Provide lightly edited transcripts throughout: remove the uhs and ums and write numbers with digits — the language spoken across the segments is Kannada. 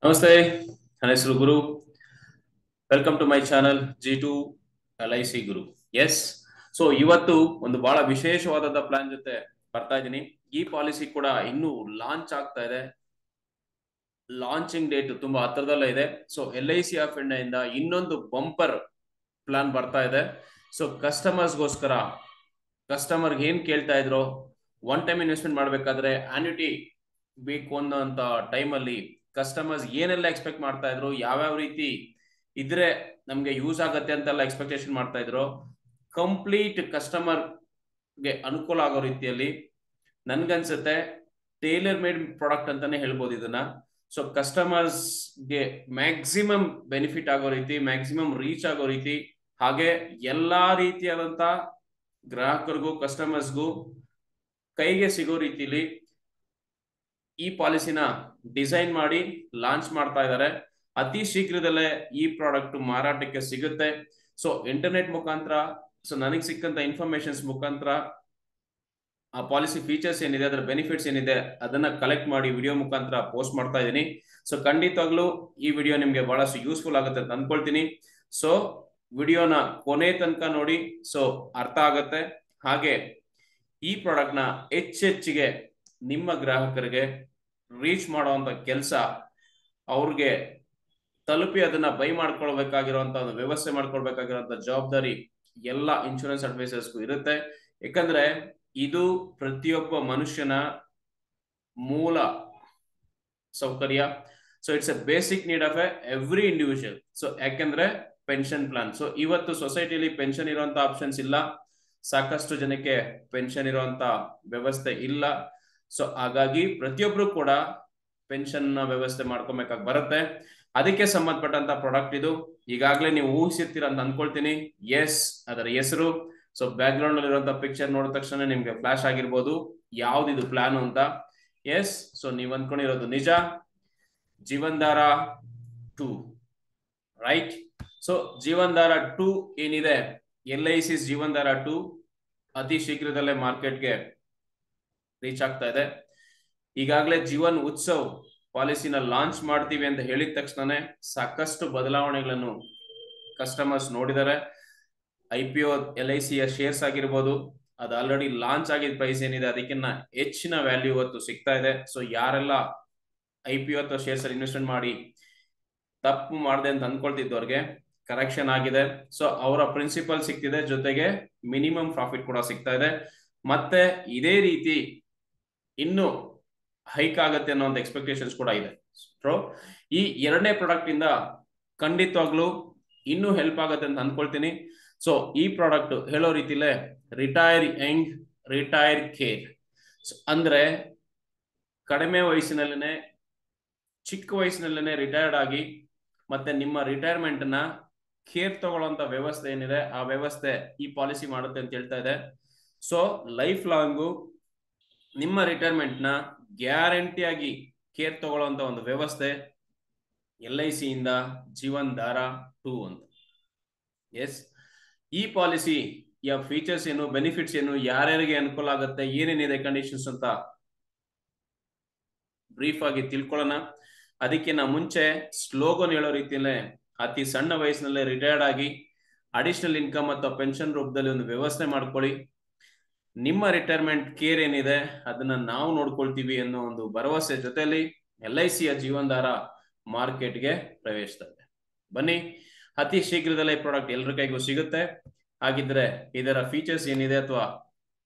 ನಮಸ್ತೆ, ನನ್ನ ಹೆಸರು Guru. Welcome to my channel G2 LIC Guru. Yes, so ಇವತ್ತು ಒಂದು ಬಹಳ ವಿಶೇಷವಾದ ಪ್ಲಾನ್ ಜೊತೆ ಬರ್ತಾ ಇದ್ದೀನಿ. ಈ ಪಾಲಿಸಿ ಕೂಡ ಇನ್ನೂ ಲಾಂಚ್ ಆಗ್ತಾ ಇದೆ. ಲಾಂಚಿಂಗ್ ಡೇಟ್ ತುಂಬಾ ಹತ್ರದಲ್ಲೇ ಇದೆ. ಸೊ LIC ಆಫ್ ಇಂಡಿಯಾ ಇಂದ ಇನ್ನೊಂದು ಬಂಪರ್ ಪ್ಲಾನ್ ಬರ್ತಾ ಇದೆ. ಸೊ ಕಸ್ಟಮರ್ಸ್ಗೋಸ್ಕರ ಕಸ್ಟಮರ್ಗೆ ಏನ್ ಕೇಳ್ತಾ ಇದ್ರು, ಒನ್ ಟೈಮ್ ಇನ್ವೆಸ್ಟ್ಮೆಂಟ್ ಮಾಡ್ಬೇಕಾದ್ರೆ ಆನ್ಯುಟಿ ಬೇಕು ಅನ್ನೋಂತ ಟೈಮಲ್ಲಿ ಕಸ್ಟಮರ್ಸ್ ಏನೆಲ್ಲ ಎಕ್ಸ್ಪೆಕ್ಟ್ ಮಾಡ್ತಾ ಇದ್ರು, ಯಾವ್ಯಾವ ರೀತಿ ಇದ್ರೆ ನಮ್ಗೆ ಯೂಸ್ ಆಗತ್ತೆ ಅಂತೆಲ್ಲ ಎಕ್ಸ್ಪೆಕ್ಟೇಷನ್ ಮಾಡ್ತಾ ಇದ್ರು, ಕಂಪ್ಲೀಟ್ ಕಸ್ಟಮರ್ಗೆ ಅನುಕೂಲ ಆಗೋ ರೀತಿಯಲ್ಲಿ ನನ್ಗನ್ಸುತ್ತೆ ಟೇಲರ್ ಮೇಡ್ ಪ್ರಾಡಕ್ಟ್ ಅಂತಾನೆ ಹೇಳ್ಬೋದು ಇದನ್ನ. ಸೊ ಕಸ್ಟಮರ್ಸ್ಗೆ ಮ್ಯಾಕ್ಸಿಮಮ್ ಬೆನಿಫಿಟ್ ಆಗೋ ರೀತಿ, ಮ್ಯಾಕ್ಸಿಮಮ್ ರೀಚ್ ಆಗೋ ರೀತಿ, ಹಾಗೆ ಎಲ್ಲಾ ರೀತಿಯಾದಂತ ಗ್ರಾಹಕರಿಗೂ ಕಸ್ಟಮರ್ಸ್ಗೂ ಕೈಗೆ ಸಿಗೋ ರೀತಿಲಿ ಈ ಪಾಲಿಸಿನ ಡಿಸೈನ್ ಮಾಡಿ ಲಾಂಚ್ ಮಾಡ್ತಾ ಇದ್ದಾರೆ. ಅತಿ ಶೀಘ್ರದಲ್ಲೇ ಈ ಪ್ರಾಡಕ್ಟ್ ಮಾರಾಟಕ್ಕೆ ಸಿಗುತ್ತೆ. ಸೊ ಇಂಟರ್ನೆಟ್ ಮುಖಾಂತರ, ಸೊ ನನಗೆ ಸಿಕ್ಕಂತ ಇನ್ಫಾರ್ಮೇಶನ್ಸ್ ಮುಖಾಂತರ ಆ ಪಾಲಿಸಿ ಫೀಚರ್ಸ್ ಏನಿದೆ, ಅದರ ಬೆನಿಫಿಟ್ಸ್ ಏನಿದೆ ಅದನ್ನ ಕಲೆಕ್ಟ್ ಮಾಡಿ ವಿಡಿಯೋ ಮುಖಾಂತರ ಪೋಸ್ಟ್ ಮಾಡ್ತಾ ಇದ್ದೀನಿ. ಸೊ ಖಂಡಿತವಾಗ್ಲೂ ಈ ವಿಡಿಯೋ ನಿಮ್ಗೆ ಬಹಳಷ್ಟು ಯೂಸ್ಫುಲ್ ಆಗುತ್ತೆ ಅಂತ ಅನ್ಕೊಳ್ತೀನಿ. ಸೊ ವಿಡಿಯೋನ ಕೊನೆ ತನಕ ನೋಡಿ, ಸೊ ಅರ್ಥ ಆಗತ್ತೆ. ಹಾಗೆ ಈ ಪ್ರಾಡಕ್ಟ್ ನ ಹೆಚ್ಚೆಚ್ಚಿಗೆ ನಿಮ್ಮ ಗ್ರಾಹಕರಿಗೆ ರೀಚ್ ಮಾಡುವಂತ ಕೆಲಸ, ಅವ್ರಿಗೆ ತಲುಪಿ ಅದನ್ನ ಬೈ ಮಾಡ್ಕೊಳ್ಬೇಕಾಗಿರುವಂತ ಒಂದು ವ್ಯವಸ್ಥೆ ಮಾಡ್ಕೊಳ್ಬೇಕಾಗಿರುವಂತ ಜವಾಬ್ದಾರಿ ಎಲ್ಲ ಇನ್ಶೂರೆನ್ಸ್ ಅಡ್ವೈಸರ್ಸ್ಗೂ ಇರುತ್ತೆ. ಯಾಕಂದ್ರೆ ಇದು ಪ್ರತಿಯೊಬ್ಬ ಮನುಷ್ಯನ ಮೂಲ ಸೌಕರ್ಯ. So it's A basic need of every individual. So ಯಾಕೆಂದ್ರೆ ಪೆನ್ಷನ್ ಪ್ಲಾನ್, ಸೊ ಇವತ್ತು ಸೊಸೈಟಿಲಿ ಪೆನ್ಷನ್ ಇರುವಂತ ಆಪ್ಷನ್ಸ್ ಇಲ್ಲ, ಸಾಕಷ್ಟು ಜನಕ್ಕೆ ಪೆನ್ಷನ್ ಇರುವಂತ ವ್ಯವಸ್ಥೆ ಇಲ್ಲ. ಸೊ ಹಾಗಾಗಿ ಪ್ರತಿಯೊಬ್ರು ಕೂಡ ಪೆನ್ಷನ್ ನ ವ್ಯವಸ್ಥೆ ಮಾಡ್ಕೊಬೇಕಾಗಿ ಬರುತ್ತೆ. ಅದಕ್ಕೆ ಸಂಬಂಧಪಟ್ಟಂತ ಪ್ರಾಡಕ್ಟ್ ಇದು. ಈಗಾಗಲೇ ನೀವು ಊಹಿಸಿರ್ತೀರ ಅಂತ ಅನ್ಕೊಳ್ತೀನಿ. ಎಸ್, ಅದರ ಹೆಸರು, ಸೊ ಬ್ಯಾಕ್ ಗ್ರೌಂಡ್ ಅಲ್ಲಿ ಇರುವಂತ ಪಿಕ್ಚರ್ ನೋಡಿದ ತಕ್ಷಣ ನಿಮ್ಗೆ ಫ್ಲಾಶ್ ಆಗಿರ್ಬೋದು ಯಾವ್ದಿದು ಪ್ಲಾನ್ ಅಂತ. ಎಸ್, ಸೊ ನೀವ್ ಅನ್ಕೊಂಡಿರೋದು ನಿಜ, ಜೀವನ್ಧಾರ 2, ರೈಟ್? ಸೊ ಜೀವನ್ಧಾರ 2 ಏನಿದೆ, LIC ಜೀವನ್ಧಾರ 2 ಅತಿ ಶೀಘ್ರದಲ್ಲೇ ಮಾರ್ಕೆಟ್ಗೆ ರೀಚ್ ಆಗ್ತಾ ಇದೆ. ಈಗಾಗಲೇ ಜೀವನ್ ಉತ್ಸವ್ ಪಾಲಿಸಿನ ಲಾಂಚ್ ಮಾಡ್ತೀವಿ ಅಂತ ಹೇಳಿದ ತಕ್ಷಣನೇ ಸಾಕಷ್ಟು ಬದಲಾವಣೆಗಳನ್ನು ಕಸ್ಟಮರ್ಸ್ ನೋಡಿದ್ದಾರೆ. IPO LIC ಯ ಶೇರ್ಸ್ ಆಗಿರ್ಬೋದು, ಅದು ಆಲ್ರೆಡಿ ಲಾಂಚ್ ಆಗಿದ್ದ ಪ್ರೈಸ್ ಏನಿದೆ ಅದಕ್ಕಿಂತ ಹೆಚ್ಚಿನ ವ್ಯಾಲ್ಯೂ ಇವತ್ತು ಸಿಗ್ತಾ ಇದೆ. ಸೊ ಯಾರೆಲ್ಲ IPO ಅಥವಾ ಶೇರ್ಸ್ ಅಲ್ಲಿ ಇನ್ವೆಸ್ಟ್ಮೆಂಟ್ ಮಾಡಿ ತಪ್ಪು ಮಾಡಿದೆ ಅಂತ ಅನ್ಕೊಳ್ತಿದ್ದವ್ರಿಗೆ ಕರೆಕ್ಷನ್ ಆಗಿದೆ. ಸೊ ಅವರ ಪ್ರಿನ್ಸಿಪಲ್ ಸಿಗ್ತಿದೆ, ಜೊತೆಗೆ ಮಿನಿಮಮ್ ಪ್ರಾಫಿಟ್ ಕೂಡ ಸಿಗ್ತಾ ಇದೆ. ಮತ್ತೆ ಇದೇ ರೀತಿ ಇನ್ನು ಹೈಕ್ ಆಗತ್ತೆ ಅನ್ನೋ ಒಂದು ಎಕ್ಸ್ಪೆಕ್ಟೇಷನ್ಸ್ ಕೂಡ ಇದೆ. ಸೊ ಈ ಎರಡನೇ ಪ್ರಾಡಕ್ಟ್ ಇಂದ ಖಂಡಿತವಾಗ್ಲೂ ಇನ್ನೂ ಹೆಲ್ಪ್ ಆಗತ್ತೆ ಅಂತ ಅನ್ಕೊಳ್ತೀನಿ. ಸೊ ಈ ಪ್ರಾಡಕ್ಟ್ ಹೇಳೋ ರೀತಿಲೇ ರಿಟೈರ್ ಯಂಗ್ ರಿಟೈರ್ ಕೇರ್, ಅಂದ್ರೆ ಕಡಿಮೆ ವಯಸ್ಸಿನಲ್ಲೇನೆ, ಚಿಕ್ಕ ವಯಸ್ಸಿನಲ್ಲೇನೆ ರಿಟೈರ್ಡ್ ಆಗಿ ಮತ್ತೆ ನಿಮ್ಮ ರಿಟೈರ್ಮೆಂಟ್ ನ ಕೇರ್ ತಗೊಳ್ಳೋಂತ ವ್ಯವಸ್ಥೆ ಏನಿದೆ ಆ ವ್ಯವಸ್ಥೆ ಈ ಪಾಲಿಸಿ ಮಾಡುತ್ತೆ ಅಂತ ಹೇಳ್ತಾ ಇದೆ. ಸೊ ಲೈಫ್ ಲಾಂಗು ನಿಮ್ಮ ರಿಟೈರ್ಮೆಂಟ್ ನ ಗ್ಯಾರಂಟಿಯಾಗಿ ಕೇರ್ ತಗೊಳ್ಳುವಂತ ಒಂದು ವ್ಯವಸ್ಥೆ LIC ಇಂದ ಜೀವನ್ಧಾರ 2 ಅಂತ. ಎಸ್, ಈ ಪಾಲಿಸಿ ಫೀಚರ್ಸ್ ಏನು, ಬೆನಿಫಿಟ್ಸ್ ಏನು, ಯಾರ್ಯಾರಿಗೆ ಅನುಕೂಲ ಆಗುತ್ತೆ, ಏನೇನಿದೆ ಕಂಡೀಷನ್ಸ್ ಅಂತ ಬ್ರೀಫ್ ಆಗಿ ತಿಳ್ಕೊಳ್ಳೋಣ. ಅದಕ್ಕಿಂತ ಮುಂಚೆ ಸ್ಲೋಗನ್ ಹೇಳೋ ರೀತಿಯಲ್ಲೇ ಅತಿ ಸಣ್ಣ ವಯಸ್ಸಿನಲ್ಲೇ ರಿಟೈರ್ಡ್ ಆಗಿ ಅಡಿಷನಲ್ ಇನ್ಕಮ್ ಅಥವಾ ಪೆನ್ಷನ್ ರೂಪದಲ್ಲಿ ಒಂದು ವ್ಯವಸ್ಥೆ ಮಾಡ್ಕೊಳ್ಳಿ. ನಿಮ್ಮ ರಿಟೈರ್ಮೆಂಟ್ ಕೇರ್ ಏನಿದೆ ಅದನ್ನ ನಾವು ನೋಡ್ಕೊಳ್ತೀವಿ ಅನ್ನೋ ಒಂದು ಭರವಸೆ ಜೊತೆಯಲ್ಲಿ LIC ಯ ಜೀವನ್ಧಾರ ಮಾರ್ಕೆಟ್ಗೆ ಪ್ರವೇಶಿಸ್ತಾ ಇದೆ. ಬನ್ನಿ, ಅತಿ ಶೀಘ್ರದಲ್ಲೇ ಈ ಪ್ರಾಡಕ್ಟ್ ಎಲ್ಲರ ಕೈಗೂ ಸಿಗುತ್ತೆ. ಹಾಗಿದ್ರೆ ಇದರ ಫೀಚರ್ಸ್ ಏನಿದೆ ಅಥವಾ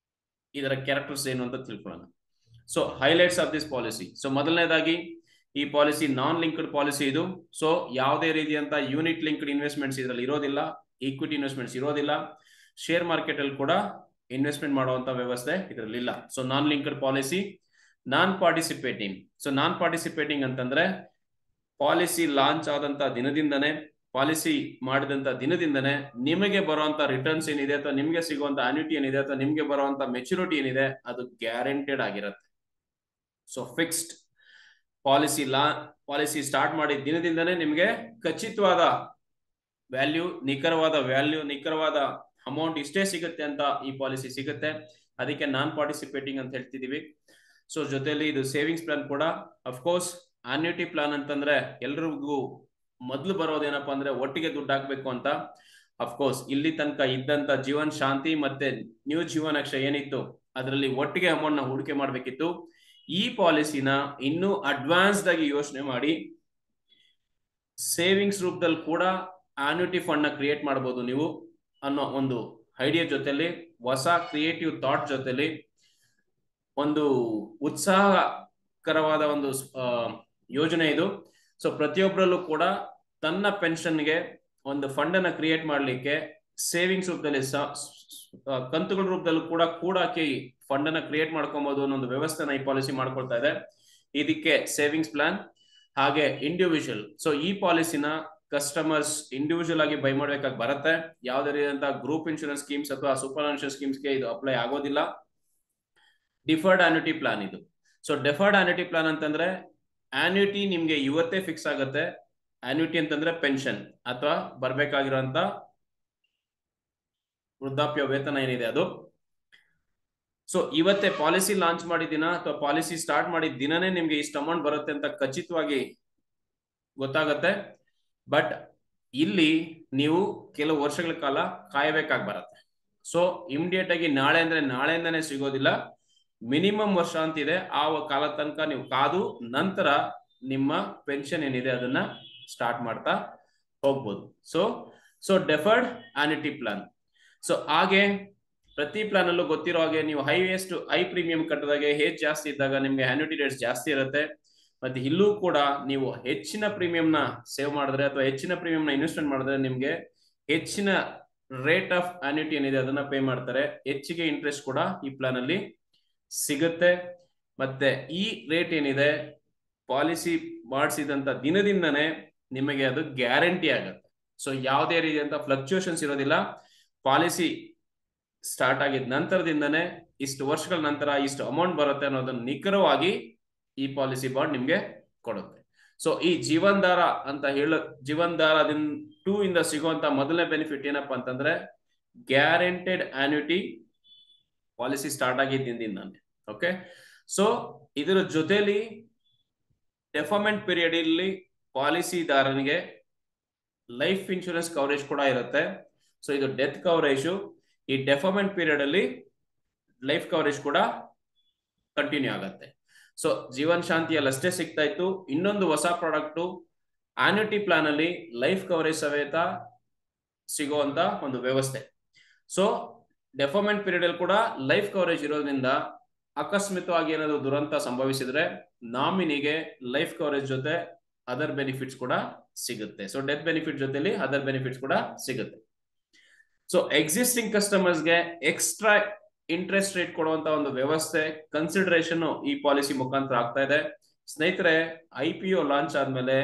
ಇದರ ಕ್ಯಾರೆಕ್ಟರ್ಸ್ ಏನು ಅಂತ ತಿಳ್ಕೊಳ್ಳೋಣ. So highlights of this policy. So ಮೊದಲನೇದಾಗಿ ಈ ಪಾಲಿಸಿ ನಾನ್ ಲಿಂಕ್ಡ್ ಪಾಲಿಸಿ ಇದು. ಸೊ ಯಾವುದೇ ರೀತಿಯಂತ ಯೂನಿಟ್ ಲಿಂಕ್ಡ್ ಇನ್ವೆಸ್ಟ್ಮೆಂಟ್ಸ್ ಇದರಲ್ಲಿ ಇರೋದಿಲ್ಲ, ಈಕ್ವಿಟಿ ಇನ್ವೆಸ್ಟ್ಮೆಂಟ್ಸ್ ಇರೋದಿಲ್ಲ, ಶೇರ್ ಮಾರ್ಕೆಟ್ ಅಲ್ಲಿ ಕೂಡ ಇನ್ವೆಸ್ಟ್ಮೆಂಟ್ ಮಾಡುವಂತ ವ್ಯವಸ್ಥೆ ಇದರಲ್ಲಿ ಇಲ್ಲ. ಸೊ ನಾನ್ ಲಿಂಕ್ಡ್ ಪಾಲಿಸಿ. ನಾನ್ ಪಾರ್ಟಿಸಿಪೇಟಿಂಗ್. ಸೊ ನಾನ್ ಪಾರ್ಟಿಸಿಪೇಟಿಂಗ್ ಅಂತಂದ್ರೆ ಪಾಲಿಸಿ ಲಾಂಚ್ ಆದಂತ ದಿನದಿಂದನೇ, ಪಾಲಿಸಿ ಮಾಡಿದಂತ ದಿನದಿಂದನೇ ನಿಮಗೆ ಬರುವಂತ ರಿಟರ್ನ್ಸ್ ಏನಿದೆ ಅಥವಾ ನಿಮ್ಗೆ ಸಿಗುವಂತ ಅನ್ಯೂಟಿ ಏನಿದೆ ಅಥವಾ ನಿಮ್ಗೆ ಬರುವಂತ ಮೆಚುರಿಟಿ ಏನಿದೆ ಅದು ಗ್ಯಾರಂಟೆಡ್ ಆಗಿರುತ್ತೆ. ಸೊ ಫಿಕ್ಸ್ಡ್ ಪಾಲಿಸಿ ಸ್ಟಾರ್ಟ್ ಮಾಡಿದ ದಿನದಿಂದನೇ ನಿಮ್ಗೆ ಖಚಿತವಾದ ವ್ಯಾಲ್ಯೂ, ನಿಖರವಾದ ಅಮೌಂಟ್ ಇಷ್ಟೇ ಸಿಗುತ್ತೆ ಅಂತ ಈ ಪಾಲಿಸಿ ಸಿಗುತ್ತೆ. ಅದಕ್ಕೆ ನಾನ್ ಪಾರ್ಟಿಸಿಪೇಟಿಂಗ್ ಅಂತ ಹೇಳ್ತಿದೀವಿ. ಸೊ ಜೊತೆಲಿ ಇದು ಸೇವಿಂಗ್ಸ್ ಪ್ಲಾನ್ ಕೂಡ. ಅಫ್ಕೋರ್ಸ್ ಆನ್ಯುಟಿ ಪ್ಲಾನ್ ಅಂತಂದ್ರೆ ಎಲ್ರಿಗೂ ಮೊದಲು ಬರೋದೇನಪ್ಪಾ ಅಂದ್ರೆ ಒಟ್ಟಿಗೆ ದುಡ್ಡು ಹಾಕ್ಬೇಕು ಅಂತ. ಅಫ್ಕೋರ್ಸ್ ಇಲ್ಲಿ ತನಕ ಇದ್ದಂತ ಜೀವನ್ ಶಾಂತಿ ಮತ್ತೆ ನ್ಯೂ ಜೀವನ್ ಅಕ್ಷಯ ಏನಿತ್ತು ಅದರಲ್ಲಿ ಒಟ್ಟಿಗೆ ಅಮೌಂಟ್ ನ ಹೂಡಿಕೆ ಮಾಡ್ಬೇಕಿತ್ತು. ಈ ಪಾಲಿಸಿನ ಇನ್ನೂ ಅಡ್ವಾನ್ಸ್ಡ್ ಆಗಿ ಯೋಚನೆ ಮಾಡಿ ಸೇವಿಂಗ್ಸ್ ರೂಪದಲ್ಲಿ ಕೂಡ ಆನ್ಯುಟಿ ಫಂಡ್ ನ ಕ್ರಿಯೇಟ್ ಮಾಡಬಹುದು ನೀವು ಅನ್ನೋ ಒಂದು ಐಡಿಯಾ ಜೊತೆಲಿ, ಹೊಸ ಕ್ರಿಯೇಟಿವ್ ಥಾಟ್ ಜೊತೆಲಿ, ಒಂದು ಉತ್ಸಾಹಕರವಾದ ಒಂದು ಯೋಜನೆ ಇದು. ಸೊ ಪ್ರತಿಯೊಬ್ಬರಲ್ಲೂ ಕೂಡ ತನ್ನ ಪೆನ್ಷನ್ಗೆ ಒಂದು ಫಂಡ್ ಅನ್ನ ಕ್ರಿಯೇಟ್ ಮಾಡಲಿಕ್ಕೆ ಸೇವಿಂಗ್ಸ್ ರೂಪದಲ್ಲಿ ಕಂತುಗಳ ರೂಪದಲ್ಲೂ ಕೂಡ ಕೂಡಾಕಿ ಫಂಡ್ ಅನ್ನ ಕ್ರಿಯೇಟ್ ಮಾಡ್ಕೊಬಹುದು ಅನ್ನೋ ಒಂದು ವ್ಯವಸ್ಥೆನ ಈ ಪಾಲಿಸಿ ಮಾಡ್ಕೊಳ್ತಾ ಇದೆ. ಇದಕ್ಕೆ ಸೇವಿಂಗ್ಸ್ ಪ್ಲಾನ್ ಹಾಗೆ ಇಂಡಿವಿಜುವಲ್. ಸೊ ಈ ಪಾಲಿಸಿನ ಕಸ್ಟಮರ್ಸ್ ಇಂಡಿವಿಜುವಲ್ ಆಗಿ ಬೈ ಮಾಡ್ಬೇಕಾಗಿ ಬರುತ್ತೆ. ಯಾವುದೇ ರೀತಿಯಂತ ಗ್ರೂಪ್ ಇನ್ಶೂರೆನ್ಸ್ ಸ್ಕೀಮ್ಸ್ ಅಥವಾ ಸೂಪರ್ ಇನ್ಶೂರೆನ್ಸ್ ಸ್ಕೀಮ್ಸ್ಗೆ ಇದು ಅಪ್ಲೈ ಆಗೋದಿಲ್ಲ. ಡಿಫರ್ಡ್ ಆನ್ಯುಟಿ ಪ್ಲಾನ್ ಇದು. ಸೊ ಡಿಫರ್ಡ್ ಆನ್ಯುಟಿ ಪ್ಲಾನ್ ಅಂತಂದ್ರೆ ಆನ್ಯುಟಿ ನಿಮ್ಗೆ ಇವತ್ತೇ ಫಿಕ್ಸ್ ಆಗುತ್ತೆ. ಆನ್ಯುಟಿ ಅಂತಂದ್ರೆ ಪೆನ್ಷನ್ ಅಥವಾ ಬರ್ಬೇಕಾಗಿರುವಂತ ವೃದ್ಧಾಪ್ಯ ವೇತನ ಏನಿದೆ ಅದು. ಸೊ ಇವತ್ತೇ ಪಾಲಿಸಿ ಲಾಂಚ್ ಮಾಡಿದ ದಿನ ಅಥವಾ ಪಾಲಿಸಿ ಸ್ಟಾರ್ಟ್ ಮಾಡಿದ ದಿನನೇ ನಿಮ್ಗೆ ಇಷ್ಟು ಅಮೌಂಟ್ ಬರುತ್ತೆ ಅಂತ ಖಚಿತವಾಗಿ ಗೊತ್ತಾಗತ್ತೆ. ಬಟ್ ಇಲ್ಲಿ ನೀವು ಕೆಲವು ವರ್ಷಗಳ ಕಾಲ ಕಾಯಬೇಕಾಗಿ ಬರುತ್ತೆ. ಸೊ ಇಮಿಡಿಯೇಟ್ ಆಗಿ ನಾಳೆ ಅಂದ್ರೆ ನಾಳೆಯಿಂದಾನೇ ಸಿಗೋದಿಲ್ಲ. ಮಿನಿಮಮ್ ವರ್ಷ ಅಂತಿದೆ. ಆ ಕಾಲ ತನಕ ನೀವು ಕಾದು ನಂತರ ನಿಮ್ಮ ಪೆನ್ಷನ್ ಏನಿದೆ ಅದನ್ನ ಸ್ಟಾರ್ಟ್ ಮಾಡ್ತಾ ಹೋಗ್ಬೋದು. So deferred annuity plan. So ಹಾಗೆ ಪ್ರತಿ ಪ್ಲಾನ್ ಅಲ್ಲೂ ಗೊತ್ತಿರೋ ಹಾಗೆ ನೀವು ಹೈ ಪ್ರೀಮಿಯಂ ಕಟ್ಟಿದಾಗೆ ಏಜ್ ಜಾಸ್ತಿ ಇದ್ದಾಗ ನಿಮ್ಗೆ ಆನ್ಯುಟಿ ರೇಟ್ಸ್ ಜಾಸ್ತಿ ಇರುತ್ತೆ. ಮತ್ತೆ ಇಲ್ಲೂ ಕೂಡ ನೀವು ಹೆಚ್ಚಿನ ಪ್ರೀಮಿಯಂ ನ ಸೇವ್ ಮಾಡಿದ್ರೆ ಅಥವಾ ಹೆಚ್ಚಿನ ಪ್ರೀಮಿಯಂ ನ ಇನ್ವೆಸ್ಟ್ಮೆಂಟ್ ಮಾಡಿದ್ರೆ ನಿಮ್ಗೆ ಹೆಚ್ಚಿನ ರೇಟ್ ಆಫ್ ಆನ್ಯುಟಿ ಏನಿದೆ ಅದನ್ನ ಪೇ ಮಾಡ್ತಾರೆ. ಹೆಚ್ಚಿಗೆ ಇಂಟ್ರೆಸ್ಟ್ ಕೂಡ ಈ ಪ್ಲಾನ್ ಅಲ್ಲಿ ಸಿಗುತ್ತೆ. ಮತ್ತೆ ಈ ರೇಟ್ ಏನಿದೆ ಪಾಲಿಸಿ ಮಾಡಿಸಿದಂತ ದಿನದಿಂದನೇ ನಿಮಗೆ ಅದು ಗ್ಯಾರಂಟಿ ಆಗುತ್ತೆ. ಸೊ ಯಾವುದೇ ರೀತಿಯಂತ ಫ್ಲಕ್ಚುಯೇಷನ್ಸ್ ಇರೋದಿಲ್ಲ. ಪಾಲಿಸಿ ಸ್ಟಾರ್ಟ್ ಆಗಿದ ನಂತರದಿಂದನೇ ಇಷ್ಟು ವರ್ಷಗಳ ನಂತರ ಇಷ್ಟು ಅಮೌಂಟ್ ಬರುತ್ತೆ ಅನ್ನೋದನ್ನ ನಿಖರವಾಗಿ ಈ ಪಾಲಿಸಿ ಬಾಂಡ್ ನಿಮ್ಗೆ ಕೊಡುತ್ತೆ. ಸೊ ಈ ಜೀವನ್ ಧಾರ ಅಂತ ಜೀವನ್ ಧಾರ 2 ಇಂದ ಸಿಗುವಂತ ಮೊದಲನೇ ಬೆನಿಫಿಟ್ ಏನಪ್ಪಾ ಅಂತಂದ್ರೆ ಗ್ಯಾರಂಟೆಡ್ ಆನ್ಯುಟಿ ಪಾಲಿಸಿ ಸ್ಟಾರ್ಟ್ ಆಗಿದ್ದಿಂದಾನೆ. ಓಕೆ, ಸೊ ಇದರ ಜೊತೆಲಿ ಡೆಫರ್ಮೆಂಟ್ ಪೀರಿಯಡ್ ಇಲ್ಲಿ ಪಾಲಿಸಿದಾರನಿಗೆ ಲೈಫ್ ಇನ್ಶೂರೆನ್ಸ್ ಕವರೇಜ್ ಕೂಡ ಇರುತ್ತೆ. ಸೊ ಇದು ಡೆತ್ ಕವರೇಜ್. ಈ ಡೆಫರ್ಮೆಂಟ್ ಪೀರಿಯಡ್ ಅಲ್ಲಿ ಲೈಫ್ ಕವರೇಜ್ ಕೂಡ ಕಂಟಿನ್ಯೂ ಆಗುತ್ತೆ. ಸೊ ಜೀವನ್ ಶಾಂತಿಯಲ್ಲಿ ಅಷ್ಟೇ ಸಿಗ್ತಾ ಇತ್ತು. ಇನ್ನೊಂದು ಹೊಸ ಪ್ರಾಡಕ್ಟ್ ಆನ್ಯುಟಿ ಪ್ಲಾನ್ ಅಲ್ಲಿ ಲೈಫ್ ಕವರೇಜ್ ಸಮೇತ ಸಿಗುವಂತ ಒಂದು ವ್ಯವಸ್ಥೆ. ಸೊ ಡೆಫರ್ಮೆಂಟ್ ಪೀರಿಯಡ್ ಅಲ್ಲಿ ಕೂಡ ಲೈಫ್ ಕವರೇಜ್ ಇರೋದ್ರಿಂದ ಅಕಸ್ಮಿತವಾಗಿ ಏನಾದ್ರು ದುರಂತ ಸಂಭವಿಸಿದ್ರೆ ನಾಮಿನಿಗೆ ಲೈಫ್ ಕವರೇಜ್ ಜೊತೆ ಅದರ್ ಬೆನಿಫಿಟ್ಸ್ ಕೂಡ ಸಿಗುತ್ತೆ. ಸೊ ಡೆತ್ ಬೆನಿಫಿಟ್ ಜೊತೆಲಿ ಅದರ್ ಬೆನಿಫಿಟ್ಸ್ ಕೂಡ ಸಿಗುತ್ತೆ. ಸೊ ಎಕ್ಸಿಸ್ಟಿಂಗ್ ಕಸ್ಟಮರ್ಸ್ಗೆ ಎಕ್ಸ್ಟ್ರಾ ಇಂಟ್ರೆಸ್ಟ್ ರೇಟ್ ಕೊಡುವಂತ ಒಂದು ವ್ಯವಸ್ಥೆ ಕನ್ಸಿಡರೇಷನ್ ಈ ಪಾಲಿಸಿ ಮುಖಾಂತರ ಆಗ್ತಾ ಇದೆ. ಸ್ನೇಹಿತರೆ, IPO ಲಾಂಚ್ ಆದ್ಮೇಲೆ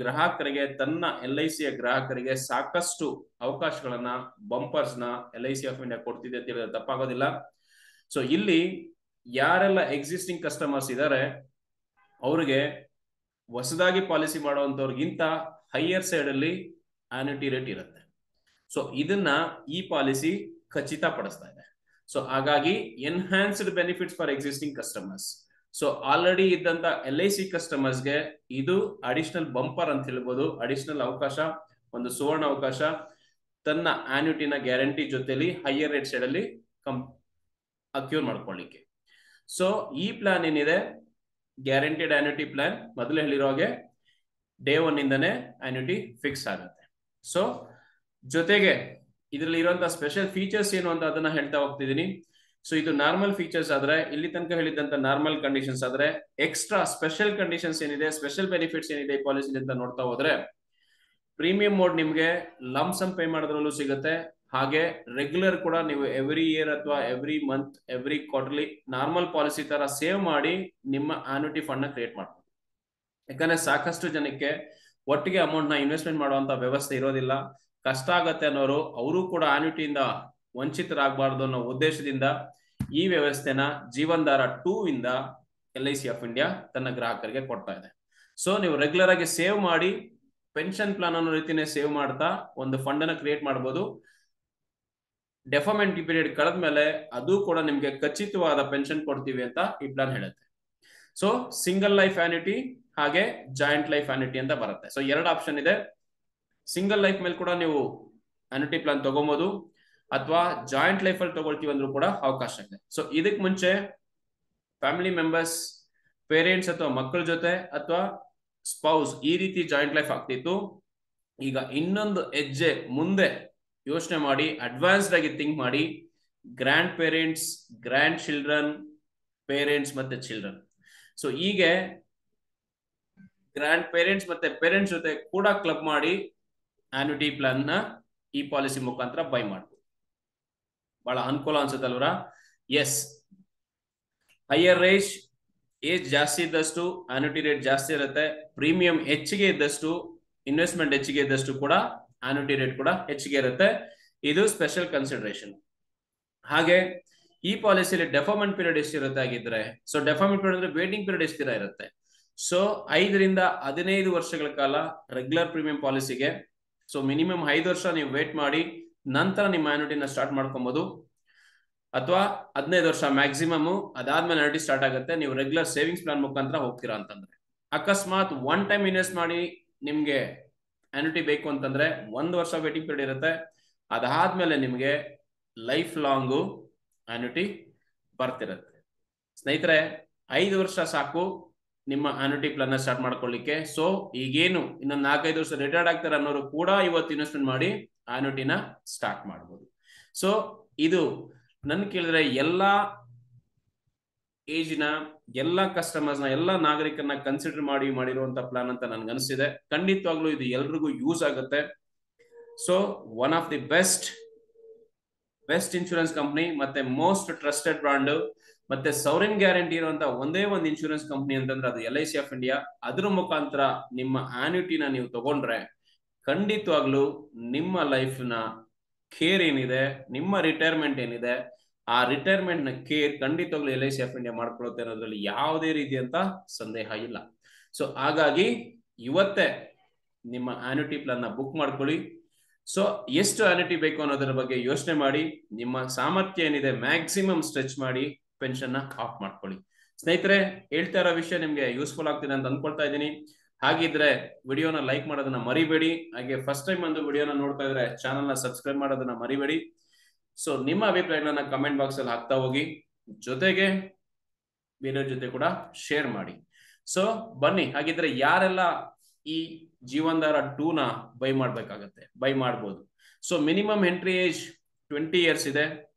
ಗ್ರಾಹಕರಿಗೆ ತನ್ನ LIC ಗ್ರಾಹಕರಿಗೆ ಸಾಕಷ್ಟು ಅವಕಾಶಗಳನ್ನ ಬಂಪರ್ಸ್ ನ LIC ಆಫ್ ಇಂಡಿಯಾ ಕೊಡ್ತಿದೆ ಅಂತ ಹೇಳಿದ್ರೆ ತಪ್ಪಾಗೋದಿಲ್ಲ. ಸೊ ಇಲ್ಲಿ ಯಾರೆಲ್ಲ ಎಕ್ಸಿಸ್ಟಿಂಗ್ ಕಸ್ಟಮರ್ಸ್ ಇದ್ದಾರೆ ಅವ್ರಿಗೆ ಹೊಸದಾಗಿ ಪಾಲಿಸಿ ಮಾಡುವಂತವ್ರಿಗಿಂತ ಹೈಯರ್ ಸೈಡ್ ಅಲ್ಲಿ ಆನ್ಯುಟಿ ರೇಟ್ ಇರುತ್ತೆ. ಸೊ ಇದನ್ನ ಈ ಪಾಲಿಸಿ ಖಚಿತಪಡಿಸ್ತಾ ಇದೆ. ಸೊ ಹಾಗಾಗಿ enhanced benefits for existing customers. So already ಇದ್ದಂತ LIC ಕಸ್ಟಮರ್ಸ್ಗೆ ಇದು ಅಡಿಷನಲ್ ಬಂಪರ್ ಅಂತ ಹೇಳ್ಬೋದು. ಅಡಿಷನಲ್ ಅವಕಾಶ, ಒಂದು ಸುವರ್ಣ ಅವಕಾಶ ತನ್ನ ಆನ್ಯುಟಿನ ಗ್ಯಾರಂಟಿ ಜೊತೆಲಿ ಹೈಯರ್ ರೇಟ್ ಸೈಡ್ ಅಲ್ಲಿ ಅಕ್ಯೂರ್ ಮಾಡ್ಕೊಳ್ಳಿಕ್ಕೆ. ಸೊ ಈ ಪ್ಲಾನ್ ಏನಿದೆ ಗ್ಯಾರಂಟಿಡ್ ಆನ್ಯುಟಿ ಪ್ಲಾನ್, ಮೊದಲೇ ಹೇಳಿರೋ ಹಾಗೆ ಡೇ 1 ಇಂದನೇ ಆನ್ಯುಟಿ ಫಿಕ್ಸ್ ಆಗುತ್ತೆ. ಸೊ ಜೊತೆಗೆ ಇದರಲ್ಲಿ ಇರುವಂತಹ ಸ್ಪೆಷಲ್ ಫೀಚರ್ಸ್ ಏನು ಅಂತ ಅದನ್ನ ಹೇಳ್ತಾ ಹೋಗ್ತಿದ್ದೀನಿ. ಸೊ ಇದು ನಾರ್ಮಲ್ ಫೀಚರ್ಸ್ ಆದ್ರೆ, ಇಲ್ಲಿ ತನಕ ಹೇಳಿದಂತ ನಾರ್ಮಲ್ ಕಂಡೀಷನ್ಸ್ ಆದ್ರೆ, ಎಕ್ಸ್ಟ್ರಾ ಸ್ಪೆಷಲ್ ಕಂಡೀಷನ್ಸ್ ಏನಿದೆ, ಸ್ಪೆಷಲ್ ಬೆನಿಫಿಟ್ಸ್ ಏನಿದೆ ಈ ಪಾಲಿಸಿ ಅಂತ ನೋಡ್ತಾ ಹೋದ್ರೆ ಪ್ರೀಮಿಯಂ ಮೋಡ್ ನಿಮ್ಗೆ ಲಂಸಮ್ ಪೇ ಮಾಡೋದ್ರಲ್ಲೂ ಸಿಗುತ್ತೆ. ಹಾಗೆ ರೆಗ್ಯುಲರ್ ಕೂಡ ನೀವು ಎವ್ರಿ ಇಯರ್ ಅಥವಾ every month, every quarterly normal policy ತರ ಸೇವ್ ಮಾಡಿ ನಿಮ್ಮ ಆನ್ಯುಟಿ ಫಂಡ್ ನ ಕ್ರಿಯೇಟ್ ಮಾಡ್ಬೋದು. ಯಾಕಂದ್ರೆ ಸಾಕಷ್ಟು ಜನಕ್ಕೆ ಒಟ್ಟಿಗೆ ಅಮೌಂಟ್ ನ ಇನ್ವೆಸ್ಟ್ಮೆಂಟ್ ಮಾಡುವಂತ ವ್ಯವಸ್ಥೆ ಇರೋದಿಲ್ಲ, ಕಷ್ಟ ಆಗತ್ತೆ ಅನ್ನೋರು, ಅವರು ಕೂಡ ಆನ್ಯುಟಿಯಿಂದ ವಂಚಿತರಾಗಬಾರ್ದು ಅನ್ನೋ ಉದ್ದೇಶದಿಂದ ಈ ವ್ಯವಸ್ಥೆನ ಜೀವನ್ ಧಾರ 2 ಇಂದ LIC ಆಫ್ ಇಂಡಿಯಾ ತನ್ನ ಗ್ರಾಹಕರಿಗೆ ಕೊಡ್ತಾ ಇದೆ. ಸೊ ನೀವು ರೆಗ್ಯುಲರ್ ಆಗಿ ಸೇವ್ ಮಾಡಿ ಪೆನ್ಷನ್ ಪ್ಲಾನ್ ಅನ್ನೋ ರೀತಿನೇ ಸೇವ್ ಮಾಡ್ತಾ ಒಂದು ಫಂಡ್ ಅನ್ನ ಕ್ರಿಯೇಟ್ ಮಾಡಬಹುದು. ಡೆಫರ್ಮೆಂಟ್ ಪೀರಿಯಡ್ ಕಳೆದ್ಮೇಲೆ ಅದು ಕೂಡ ನಿಮ್ಗೆ ಖಚಿತವಾದ ಪೆನ್ಷನ್ ಕೊಡ್ತೀವಿ ಅಂತ ಈ ಪ್ಲಾನ್ ಹೇಳುತ್ತೆ. ಸೊ ಸಿಂಗಲ್ ಲೈಫ್ ಆನ್ಯುಟಿ ಹಾಗೆ ಜಾಯಿಂಟ್ ಲೈಫ್ ಆನ್ಯುಟಿ ಅಂತ ಬರುತ್ತೆ. ಸೊ ಎರಡು ಆಪ್ಷನ್ ಇದೆ. ಸಿಂಗಲ್ ಲೈಫ್ ಮೇಲೆ ಕೂಡ ನೀವು ಆನ್ಯುಟಿ ಪ್ಲಾನ್ ತಗೋಬಹುದು, ಅಥವಾ ಜಾಯಿಂಟ್ ಲೈಫ್ ಅಲ್ಲಿ ತಗೊಳ್ತೀವಿ ಅಂದ್ರೂ ಕೂಡ ಅವಕಾಶ ಇದೆ. ಸೊ ಇದಕ್ ಮುಂಚೆ ಫ್ಯಾಮಿಲಿ ಮೆಂಬರ್ಸ್, ಪೇರೆಂಟ್ಸ್ ಅಥವಾ ಮಕ್ಕಳ ಜೊತೆ ಅಥವಾ ಸ್ಪೌಸ್ ಈ ರೀತಿ ಜಾಯಿಂಟ್ ಲೈಫ್ ಆಗ್ತಿತ್ತು. ಈಗ ಇನ್ನೊಂದು ಹೆಜ್ಜೆ ಮುಂದೆ ಯೋಚನೆ ಮಾಡಿ, ಅಡ್ವಾನ್ಸ್ಡ್ ಆಗಿ ಥಿಂಕ್ ಮಾಡಿ, grand parents, grand children, parents ಮತ್ತೆ ಚಿಲ್ಡ್ರನ್. ಸೊ ಹೀಗೆ ಗ್ರ್ಯಾಂಡ್ ಪೇರೆಂಟ್ಸ್ ಮತ್ತೆ ಪೇರೆಂಟ್ಸ್ ಜೊತೆ ಕೂಡ ಕ್ಲಬ್ ಮಾಡಿ ಆನ್ಯುಟಿ ಪ್ಲಾನ್ ನ ಈ ಪಾಲಿಸಿ ಮುಖಾಂತರ ಬೈ ಮಾಡ್ಬೋದು. ಬಹಳ ಅನುಕೂಲ ಅನ್ಸುತ್ತಲ್ವರ? ಎಸ್, ಹೈಯರ್ ಏಜ್ ಜಾಸ್ತಿ ಇದ್ದಷ್ಟು ಆನ್ಯುಟಿ ರೇಟ್ ಜಾಸ್ತಿ ಇರುತ್ತೆ. ಪ್ರೀಮಿಯಂ ಹೆಚ್ಚಿಗೆ ಇದ್ದಷ್ಟು, ಇನ್ವೆಸ್ಟ್ಮೆಂಟ್ ಹೆಚ್ಚಿಗೆ ಇದ್ದಷ್ಟು ಕೂಡ ಆನ್ಯುಟಿ ರೇಟ್ ಕೂಡ ಹೆಚ್ಚಿಗೆ ಇರುತ್ತೆ. ಇದು ಸ್ಪೆಷಲ್ ಕನ್ಸಿಡರೇಷನ್. ಹಾಗೆ ಈ ಪಾಲಿಸಿಯಲ್ಲಿ ಡೆಫರ್ಮೆಂಟ್ ಪೀರಿಯಡ್ ಎಷ್ಟಿರುತ್ತೆ ಆಗಿದ್ರೆ, ಸೊ ಡೆಫರ್ಮೆಂಟ್ ಪೀರಿಯಡ್ ಅಂದ್ರೆ ವೇಟಿಂಗ್ ಪೀರಿಯಡ್ ಎಷ್ಟು ದಿನ ಇರುತ್ತೆ? ಸೊ 5 ರಿಂದ 15 ವರ್ಷಗಳ ಕಾಲ ರೆಗ್ಯುಲರ್ ಪ್ರೀಮಿಯಂ ಪಾಲಿಸಿಗೆ. ಸೊ ಮಿನಿಮಮ್ 5 ವರ್ಷ ನೀವು ವೇಟ್ ಮಾಡಿ ನಂತರ ನಿಮ್ಮ ಆನ್ಯುಟಿನ ಸ್ಟಾರ್ಟ್ ಮಾಡ್ಕೊಬಹುದು, ಅಥವಾ 15 ವರ್ಷ ಮ್ಯಾಕ್ಸಿಮಮ್, ಅದಾದ್ಮೇಲೆ ಆನ್ಯುಟಿ ಸ್ಟಾರ್ಟ್ ಆಗುತ್ತೆ ನೀವು ರೆಗ್ಯುಲರ್ ಸೇವಿಂಗ್ಸ್ ಪ್ಲಾನ್ ಮುಖಾಂತರ ಹೋಗ್ತೀರಾ ಅಂತಂದ್ರೆ. ಅಕಸ್ಮಾತ್ ಒನ್ ಟೈಮ್ ಇನ್ವೆಸ್ಟ್ ಮಾಡಿ ನಿಮ್ಗೆ ಆನ್ಯುಟಿ ಬೇಕು ಅಂತಂದ್ರೆ 1 ವರ್ಷ ವೇಟಿಂಗ್ ಪೀರಿಯಡ್ ಇರುತ್ತೆ. ಅದಾದ್ಮೇಲೆ ನಿಮ್ಗೆ ಲೈಫ್ ಲಾಂಗು ಆನ್ಯುಟಿ ಬರ್ತಿರುತ್ತೆ. ಸ್ನೇಹಿತರೆ, 5 ವರ್ಷ ಸಾಕು ನಿಮ್ಮ ಆನ್ಯುಟಿ ಪ್ಲಾನ್ ಸ್ಟಾರ್ಟ್ ಮಾಡ್ಕೊಳ್ಳಿಕ್ಕೆ. ಸೊ ಈಗೇನು ಇನ್ನೊಂದು 4-5 ವರ್ಷ ರಿಟೈರ್ಡ್ ಆಗ್ತಾರೆ ಅನ್ನೋರು ಕೂಡ ಇವತ್ತು ಇನ್ವೆಸ್ಟ್ಮೆಂಟ್ ಮಾಡಿ ಆನ್ಯುಟಿನ ಸ್ಟಾರ್ಟ್ ಮಾಡಬಹುದು. ಸೊ ಇದು ನನ್ ಕೇಳಿದ್ರೆ ಎಲ್ಲಾ ಏಜಿನ ಎಲ್ಲಾ ಕಸ್ಟಮರ್ಸ್ ನ, ಎಲ್ಲಾ ನಾಗರಿಕರನ್ನ ಕನ್ಸಿಡರ್ ಮಾಡಿರುವಂತ ಪ್ಲಾನ್ ಅಂತ ನನ್ಗೆ ಅನಿಸಿದೆ. ಖಂಡಿತವಾಗ್ಲೂ ಇದು ಎಲ್ರಿಗೂ ಯೂಸ್ ಆಗುತ್ತೆ. So one of the best insurance company ಮತ್ತೆ ಮೋಸ್ಟ್ ಟ್ರಸ್ಟೆಡ್ ಬ್ರಾಂಡ್ ಮತ್ತೆ ಸೌರಿನ್ ಗ್ಯಾರಂಟಿ ಇರುವಂತ ಒಂದೇ ಒಂದು ಇನ್ಶೂರೆನ್ಸ್ ಕಂಪನಿ ಅಂತಂದ್ರೆ ಅದು LIC ಆಫ್ ಇಂಡಿಯಾ. ಅದ್ರ ಮುಖಾಂತರ ನಿಮ್ಮ ಆನ್ಯುಟಿನ ನೀವು ತಗೊಂಡ್ರೆ ಖಂಡಿತವಾಗ್ಲೂ ನಿಮ್ಮ ಲೈಫ್ ನ ಕೇರ್ ಏನಿದೆ, ನಿಮ್ಮ ರಿಟೈರ್ಮೆಂಟ್ ಏನಿದೆ, ಆ ರಿಟೈರ್ಮೆಂಟ್ ನ ಕೇರ್ ಖಂಡಿತವಾಗ್ಲೂ LIC ಆಫ್ ಇಂಡಿಯಾ ಮಾಡ್ಕೊಳುತ್ತೆ ಅನ್ನೋದ್ರಲ್ಲಿ ಯಾವುದೇ ರೀತಿಯಂತ ಸಂದೇಹ ಇಲ್ಲ. ಸೊ ಹಾಗಾಗಿ ಇವತ್ತೇ ನಿಮ್ಮ ಆನ್ಯುಟಿ ಪ್ಲಾನ್ ನ ಬುಕ್ ಮಾಡ್ಕೊಳ್ಳಿ. ಸೊ ಎಷ್ಟು ಆನ್ಯುಟಿ ಬೇಕು ಅನ್ನೋದರ ಬಗ್ಗೆ ಯೋಚನೆ ಮಾಡಿ, ನಿಮ್ಮ ಸಾಮರ್ಥ್ಯ ಏನಿದೆ ಮ್ಯಾಕ್ಸಿಮಮ್ ಸ್ಟ್ರೆಚ್ ಮಾಡಿ ಪೆನ್ಷನ್ ನ ಆಫ್ ಮಾಡ್ಕೊಳ್ಳಿ. ಸ್ನೇಹಿತರೆ, ಹೇಳ್ತಾ ಇರೋ ವಿಷಯ ನಿಮ್ಗೆ ಯೂಸ್ಫುಲ್ ಆಗ್ತಿದೆ ಅಂತ ಅನ್ಕೊಳ್ತಾ ಇದ್ದೀನಿ. ಹಾಗಿದ್ರೆ ವಿಡಿಯೋನ ಲೈಕ್ ಮಾಡೋದನ್ನ ಮರಿಬೇಡಿ. ಹಾಗೆ ಫಸ್ಟ್ ಟೈಮ್ ಒಂದು ವಿಡಿಯೋನ ನೋಡ್ತಾ ಇದ್ರೆ ಚಾನಲ್ ನ ಸಬ್ಸ್ಕ್ರೈಬ್ ಮಾಡೋದನ್ನ ಮರಿಬೇಡಿ. ಸೊ ನಿಮ್ಮ ಅಭಿಪ್ರಾಯಗಳನ್ನ ಕಮೆಂಟ್ ಬಾಕ್ಸ್ ಅಲ್ಲಿ ಹಾಕ್ತಾ ಹೋಗಿ, ಜೊತೆಗೆ ಬೇರೆಯವ್ರ ಜೊತೆ ಕೂಡ ಶೇರ್ ಮಾಡಿ. ಸೊ ಬನ್ನಿ, ಹಾಗಿದ್ರೆ ಯಾರೆಲ್ಲ ಈ ಜೀವನ್ಧಾರ 2 ನ ಬೈ ಮಾಡ್ಬೇಕಾಗತ್ತೆ, ಬೈ ಮಾಡ್ಬೋದು. So minimum entry age 20 years ಇದೆ,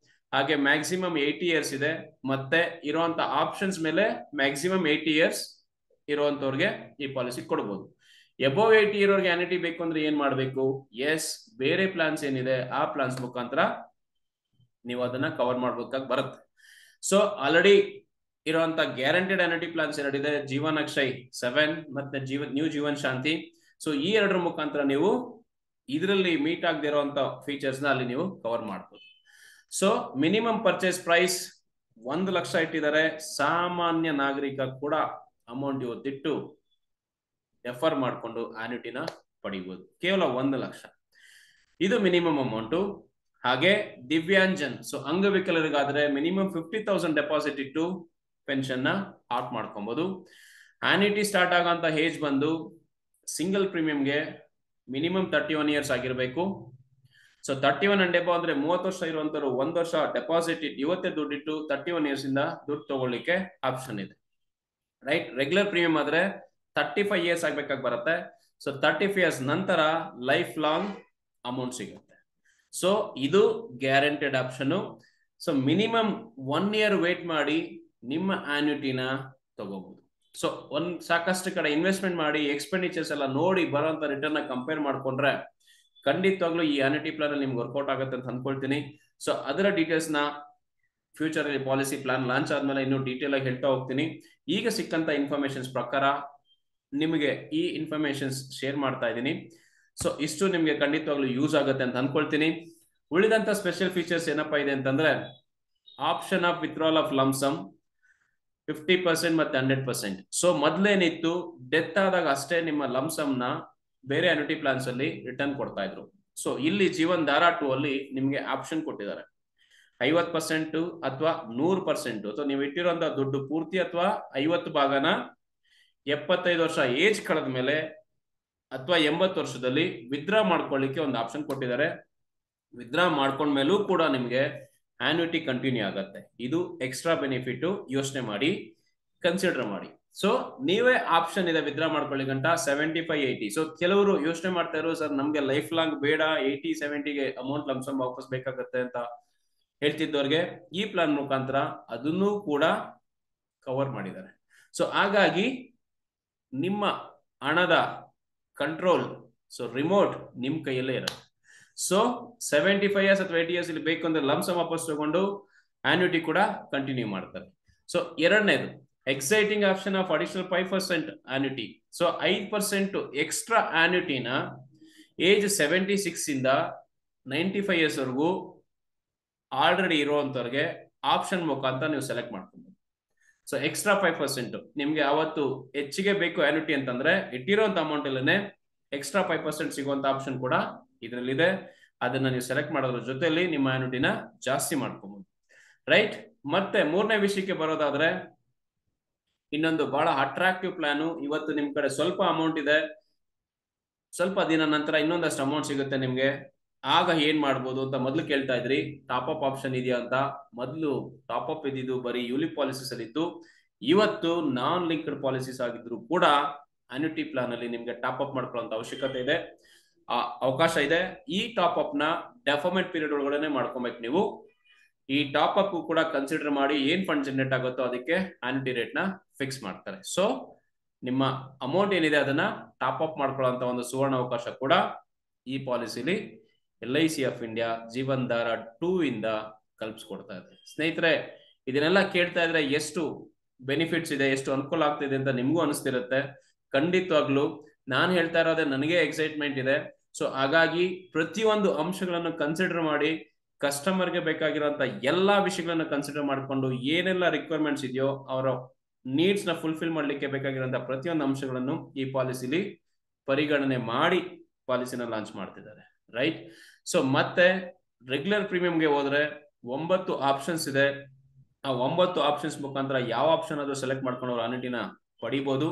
ಹಾಗೆ ಮ್ಯಾಕ್ಸಿಮಮ್ 80 ಇಯರ್ಸ್ ಇದೆ. ಮತ್ತೆ ಇರುವಂತ ಆಪ್ಷನ್ಸ್ ಮೇಲೆ ಮ್ಯಾಕ್ಸಿಮಮ್ 80 ಇಯರ್ಸ್ ಇರುವಂತವ್ರಿಗೆ ಈ ಪಾಲಿಸಿ ಕೊಡಬಹುದು. ಎಬೋವ್ 80 ಇರೋರ್ಗೆ ಆನ್ಯುಟಿ ಬೇಕು ಅಂದ್ರೆ ಏನ್ ಮಾಡ್ಬೇಕು? ಎಸ್, ಬೇರೆ ಪ್ಲಾನ್ಸ್ ಏನಿದೆ ಆ ಪ್ಲಾನ್ಸ್ ಮುಖಾಂತರ ನೀವು ಅದನ್ನ ಕವರ್ ಮಾಡ್ಬೇಕಾಗಿ ಬರುತ್ತೆ. ಸೊ ಆಲ್ರೆಡಿ ಇರುವಂತ ಗ್ಯಾರಂಟೆಡ್ ಆನ್ಯುಟಿ ಪ್ಲಾನ್ಸ್ ಎರಡಿದೆ, ಜೀವನ್ ಅಕ್ಷಯ್ 7 ಮತ್ತೆ ನ್ಯೂ ಜೀವನ್ ಶಾಂತಿ. ಸೊ ಈ ಎರಡರ ಮುಖಾಂತರ ನೀವು ಇದರಲ್ಲಿ ಮೀಟ್ ಆಗದೆ ಇರುವಂತ ಫೀಚರ್ಸ್ ನ ಅಲ್ಲಿ ನೀವು ಕವರ್ ಮಾಡಬಹುದು. So minimum purchase price 1 lakh ಇಟ್ಟಿದ್ದಾರೆ. ಸಾಮಾನ್ಯ ನಾಗರಿಕ ಕೂಡ ಅಮೌಂಟ್ ಇವತ್ತಿಟ್ಟು ರೆಫರ್ ಮಾಡಿಕೊಂಡು ಆನ್ಯುಟಿನ ಪಡಿಬಹುದು. ಕೇವಲ 1 ಲಕ್ಷ ಇದು ಮಿನಿಮಮ್ ಅಮೌಂಟ್. ಹಾಗೆ ದಿವ್ಯಾಂಜನ್, ಸೊ ಅಂಗವಿಕಲರಿಗಾದ್ರೆ ಮಿನಿಮಮ್ 50,000 ಡೆಪಾಸಿಟ್ ಇಟ್ಟು ಪೆನ್ಷನ್ ನ ಆಫ್ ಮಾಡ್ಕೊಬಹುದು. ಆನ್ಯುಟಿ ಸ್ಟಾರ್ಟ್ ಆಗಂತ ಏಜ್ ಬಂದು ಸಿಂಗಲ್ ಪ್ರೀಮಿಯಂಗೆ ಮಿನಿಮಮ್ 31 ಇಯರ್ಸ್ ಆಗಿರ್ಬೇಕು. ಸೊ 31 ಅಂಡ್ ಎಬೋ ಅಂದ್ರೆ 30 ವರ್ಷ ಇರುವಂತರು 1 ವರ್ಷ ಡೆಪಾಸಿಟ್ ಇಟ್ಟು ಇವತ್ತೇ ದುಡ್ಡಿಟ್ಟು 31 ಇಯರ್ಸ್ ಇಂದ ದುಡ್ಡು ತಗೊಳ್ಳಿಕ್ಕೆ ಆಪ್ಷನ್ ಇದೆ. ರೈಟ್, ರೆಗ್ಯುಲರ್ ಪ್ರೀಮಿಯಂ ಆದ್ರೆ 35 ಇಯರ್ಸ್ ಆಗ್ಬೇಕಾಗಿ ಬರುತ್ತೆ. ಸೊ 35 ಇಯರ್ಸ್ ನಂತರ ಲೈಫ್ ಲಾಂಗ್ ಅಮೌಂಟ್ ಸಿಗುತ್ತೆ. ಸೊ ಇದು guaranteed option. So minimum 1 year wait ಮಾಡಿ ನಿಮ್ಮ ಆನ್ಯುಟಿನ ತಗೋಬಹುದು. ಸೊ ಸಾಕಷ್ಟು ಕಡೆ ಇನ್ವೆಸ್ಟ್ಮೆಂಟ್ ಮಾಡಿ ಎಕ್ಸ್ಪೆಂಡಿಚರ್ಸ್ ಎಲ್ಲ ನೋಡಿ ಬರುವಂತ ರಿಟರ್ನ್ ಕಂಪೇರ್ ಮಾಡ್ಕೊಂಡ್ರೆ ಖಂಡಿತವಾಗ್ಲೂ ಈ ಆನ್ಯುಟಿ ಪ್ಲಾನ್ ಅಲ್ಲಿ ನಿಮ್ಗೆ ವರ್ಕೌಟ್ ಆಗುತ್ತೆ ಅಂತ ಅನ್ಕೊಳ್ತೀನಿ. ಸೊ ಅದರ ಡೀಟೇಲ್ಸ್ ನ ಫ್ಯೂಚರ್ ಅಲ್ಲಿ ಪಾಲಿಸಿ ಪ್ಲಾನ್ ಲಾಂಚ್ ಆದ್ಮೇಲೆ ಇನ್ನೂ ಡೀಟೇಲ್ ಆಗಿ ಹೇಳ್ತಾ ಹೋಗ್ತೀನಿ. ಈಗ ಸಿಕ್ಕಂತ ಇನ್ಫಾರ್ಮೇಶನ್ಸ್ ಪ್ರಕಾರ ನಿಮಗೆ ಈ ಇನ್ಫಾರ್ಮೇಶನ್ಸ್ ಶೇರ್ ಮಾಡ್ತಾ ಇದ್ದೀನಿ. ಸೊ ಇಷ್ಟು ನಿಮ್ಗೆ ಖಂಡಿತವಾಗ್ಲೂ ಯೂಸ್ ಆಗುತ್ತೆ ಅಂತ ಅನ್ಕೊಳ್ತೀನಿ. ಉಳಿದಂತ ಸ್ಪೆಷಲ್ ಫೀಚರ್ಸ್ ಏನಪ್ಪಾ ಇದೆ ಅಂತಂದ್ರೆ, option of withdrawal of lump sum 50% ಮತ್ತೆ 100%. ಸೊ ಮೊದ್ಲೇನಿತ್ತು, ಡೆತ್ ಆದಾಗ ಅಷ್ಟೇ ನಿಮ್ಮ ಲಂಸಮ್ ನ ಬೇರೆ ಆನ್ಯುಟಿ ಪ್ಲಾನ್ಸ್ ಅಲ್ಲಿ ರಿಟರ್ನ್ ಕೊಡ್ತಾ ಇದ್ರು. ಸೊ ಇಲ್ಲಿ ಜೀವನ್ ಧಾರಾ 2 ಅಲ್ಲಿ ನಿಮ್ಗೆ ಆಪ್ಷನ್ ಕೊಟ್ಟಿದ್ದಾರೆ 50% ಅಥವಾ 100%. ಸೊ ನೀವು ಇಟ್ಟಿರುವಂತಹ ದುಡ್ಡು ಪೂರ್ತಿ ಅಥವಾ 50 ಭಾಗನ 75 ವರ್ಷ ಏಜ್ ಕಳೆದ ಮೇಲೆ ಅಥವಾ 80 ವರ್ಷದಲ್ಲಿ ವಿತ್ಡ್ರಾ ಮಾಡ್ಕೊಳ್ಳಿಕ್ಕೆ ಒಂದು ಆಪ್ಷನ್ ಕೊಟ್ಟಿದ್ದಾರೆ. ವಿತ್ಡ್ರಾ ಮಾಡ್ಕೊಂಡ್ಮೇಲೂ ಕೂಡ ನಿಮಗೆ ಆನ್ಯುಟಿ ಕಂಟಿನ್ಯೂ ಆಗತ್ತೆ. ಇದು ಎಕ್ಸ್ಟ್ರಾ ಬೆನಿಫಿಟ್, ಯೋಚನೆ ಮಾಡಿ, ಕನ್ಸಿಡರ್ ಮಾಡಿ. ಸೊ ನೀವೇ ಆಪ್ಷನ್ ಇದೆ ವಿತ್ಡ್ರಾ ಮಾಡ್ಕೊಳ್ಳಿ ಗಂಟ 75 80. ಸೊ ಕೆಲವರು ಯೋಚನೆ ಮಾಡ್ತಾ ಇರೋ, ಸರ್ ನಮ್ಗೆ ಲೈಫ್ ಲಾಂಗ್ ಬೇಡ, 80 70ಗೆ ಅಮೌಂಟ್ ಲಂಸಮ್ ವಾಪಸ್ ಬೇಕಾಗತ್ತೆ ಅಂತ ಹೇಳ್ತಿದ್ದವ್ರಿಗೆ ಈ ಪ್ಲಾನ್ ಮುಖಾಂತರ ಅದನ್ನು ಕೂಡ ಕವರ್ ಮಾಡಿದ್ದಾರೆ. ಸೊ ಹಾಗಾಗಿ ನಿಮ್ಮ ಹಣದ ಕಂಟ್ರೋಲ್, ಸೊ ರಿಮೋಟ್ ನಿಮ್ ಕೈಯಲ್ಲೇ ಇರುತ್ತೆ. ಸೊ 75 ಇಯರ್ಸ್ ಅಥವಾ 80 ಇಯರ್ಸ್ ಇಲ್ಲಿ ಬೇಕು ಅಂದ್ರೆ ಲಂಸಮ್ ವಾಪಸ್ ತಗೊಂಡು ಆನ್ಯುಟಿ ಕೂಡ ಕಂಟಿನ್ಯೂ ಮಾಡ್ತಾರೆ. ಸೊ ಎರಡನೇದು exciting option of additional 5% annuity. So 5% extra ಆನ್ಯುಟಿನ ಏಜ್ 76 ಇಂದ 95 ಇಯರ್ಸ್ ವರೆಗೂ ಆಲ್ರೆಡಿ ಇರುವಂತವ್ರಿಗೆ ಆಪ್ಷನ್ ಮುಖಾಂತರ ನೀವು ಸೆಲೆಕ್ಟ್ ಮಾಡ್ಕೊಬಹುದು. ಸೊ ಎಕ್ಸ್ಟ್ರಾ 5% ನಿಮ್ಗೆ ಅವತ್ತು ಹೆಚ್ಚಿಗೆ ಬೇಕು ಆನ್ಯುಟಿ ಅಂತಂದ್ರೆ ಇಟ್ಟಿರುವಂತ ಅಮೌಂಟ್ ಅಲ್ಲೇ ಎಕ್ಸ್ಟ್ರಾ 5% ಸಿಗುವಂತ ಆಪ್ಷನ್ ಕೂಡ ಇದರಲ್ಲಿದೆ. ಅದನ್ನ ನೀವು ಸೆಲೆಕ್ಟ್ ಮಾಡೋದ್ರ ಜೊತೆಯಲ್ಲಿ ನಿಮ್ಮ ಆನ್ಯುಟಿನ ಜಾಸ್ತಿ ಮಾಡ್ಕೋಬಹುದು. ರೈಟ್. ಮತ್ತೆ ಮೂರನೇ ವಿಷಯಕ್ಕೆ ಬರೋದಾದ್ರೆ, ಇನ್ನೊಂದು ಬಹಳ ಅಟ್ರಾಕ್ಟಿವ್ ಪ್ಲಾನು. ಇವತ್ತು ನಿಮ್ ಕಡೆ ಸ್ವಲ್ಪ ಅಮೌಂಟ್ ಇದೆ, ಸ್ವಲ್ಪ ದಿನ ನಂತರ ಇನ್ನೊಂದಷ್ಟು ಅಮೌಂಟ್ ಸಿಗುತ್ತೆ ನಿಮ್ಗೆ, ಆಗ ಏನ್ ಮಾಡ್ಬೋದು ಅಂತ ಮೊದಲು ಕೇಳ್ತಾ ಇದ್ರಿ. ಟಾಪ್ ಅಪ್ ಆಪ್ಷನ್ ಇದೆಯಾ ಅಂತ. ಮೊದಲು ಟಾಪ್ ಅಪ್ ಇದ್ದಿದ್ದು ಬರೀ ಯುಲಿಪ್ ಪಾಲಿಸೀಸ್ ಅಲ್ಲಿ ಇತ್ತು. ಇವತ್ತು ನಾನ್ ಲಿಂಕ್ಡ್ ಪಾಲಿಸೀಸ್ ಆಗಿದ್ರು ಕೂಡ ಅನ್ಯುಟಿ ಪ್ಲಾನ್ ಅಲ್ಲಿ ನಿಮ್ಗೆ ಟಾಪ್ ಅಪ್ ಮಾಡ್ಕೊಳ್ಳೋ ಅವಶ್ಯಕತೆ ಇದೆ, ಅವಕಾಶ ಇದೆ. ಈ ಟಾಪ್ ಅಪ್ ನ ಡೆಫರ್ಮೆಂಟ್ ಪೀರಿಯಡ್ ಒಳಗಡೆ ಮಾಡ್ಕೊಬೇಕು ನೀವು. ಈ ಟಾಪ್ ಅಪ್ ಕೂಡ ಕನ್ಸಿಡರ್ ಮಾಡಿ ಏನ್ ಫಂಡ್ ಜನರೇಟ್ ಆಗುತ್ತೋ ಅದಕ್ಕೆ ಆನ್ಯುಟಿ ರೇಟ್ ನ ಫಿಕ್ಸ್ ಮಾಡ್ತಾರೆ. ಸೊ ನಿಮ್ಮ ಅಮೌಂಟ್ ಏನಿದೆ ಅದನ್ನ ಟಾಪ್ ಅಪ್ ಮಾಡ್ಕೊಳ್ಳೋ ಒಂದು ಸುವರ್ಣ ಅವಕಾಶ ಕೂಡ ಈ ಪಾಲಿಸಿಲಿ LIC of India Jeevan Dhaara 2 ಇಂದ ಕಲ್ಪಿಸ್ಕೊಡ್ತಾ ಇದೆ. ಸ್ನೇಹಿತರೆ, ಇದನ್ನೆಲ್ಲ ಕೇಳ್ತಾ ಇದ್ರೆ ಎಷ್ಟು ಬೆನಿಫಿಟ್ಸ್ ಇದೆ, ಎಷ್ಟು ಅನುಕೂಲ ಆಗ್ತಿದೆ ಅಂತ ನಿಮ್ಗೂ ಅನಿಸ್ತಿರುತ್ತೆ. ಖಂಡಿತವಾಗ್ಲು ನಾನು ಹೇಳ್ತಾ ಇರೋದೇ ನನಗೆ ಎಕ್ಸೈಟ್ಮೆಂಟ್ ಇದೆ. ಸೊ ಹಾಗಾಗಿ ಪ್ರತಿಯೊಂದು ಅಂಶಗಳನ್ನು ಕನ್ಸಿಡರ್ ಮಾಡಿ, ಕಸ್ಟಮರ್ಗೆ ಬೇಕಾಗಿರುವಂತ ಎಲ್ಲಾ ವಿಷಯಗಳನ್ನ ಕನ್ಸಿಡರ್ ಮಾಡಿಕೊಂಡು ಏನೆಲ್ಲ ರಿಕ್ವೈರ್ಮೆಂಟ್ಸ್ ಇದೆಯೋ ಅವರ ನೀಡ್ಸ್ ನ ಫುಲ್ಫಿಲ್ ಮಾಡ್ಲಿಕ್ಕೆ ಬೇಕಾಗಿರುವಂತ ಪ್ರತಿಯೊಂದು ಅಂಶಗಳನ್ನು ಈ ಪಾಲಿಸಿಲಿ ಪರಿಗಣನೆ ಮಾಡಿ ಪಾಲಿಸಿನ ಲಾಂಚ್ ಮಾಡ್ತಿದ್ದಾರೆ. ರೈಟ್. ಸೊ ಮತ್ತೆ ರೆಗ್ಯುಲರ್ ಪ್ರೀಮಿಯಂಗೆ ಹೋದ್ರೆ 9 ಆಪ್ಷನ್ಸ್ ಇದೆ. ಆ 9 ಆಪ್ಷನ್ಸ್ ಮುಖಾಂತರ ಯಾವ ಆಪ್ಷನ್ ಅದು ಸೆಲೆಕ್ಟ್ ಮಾಡ್ಕೊಂಡು ಅವ್ರು ಆನ್ಯುಟಿನ ಪಡಿಬಹುದು.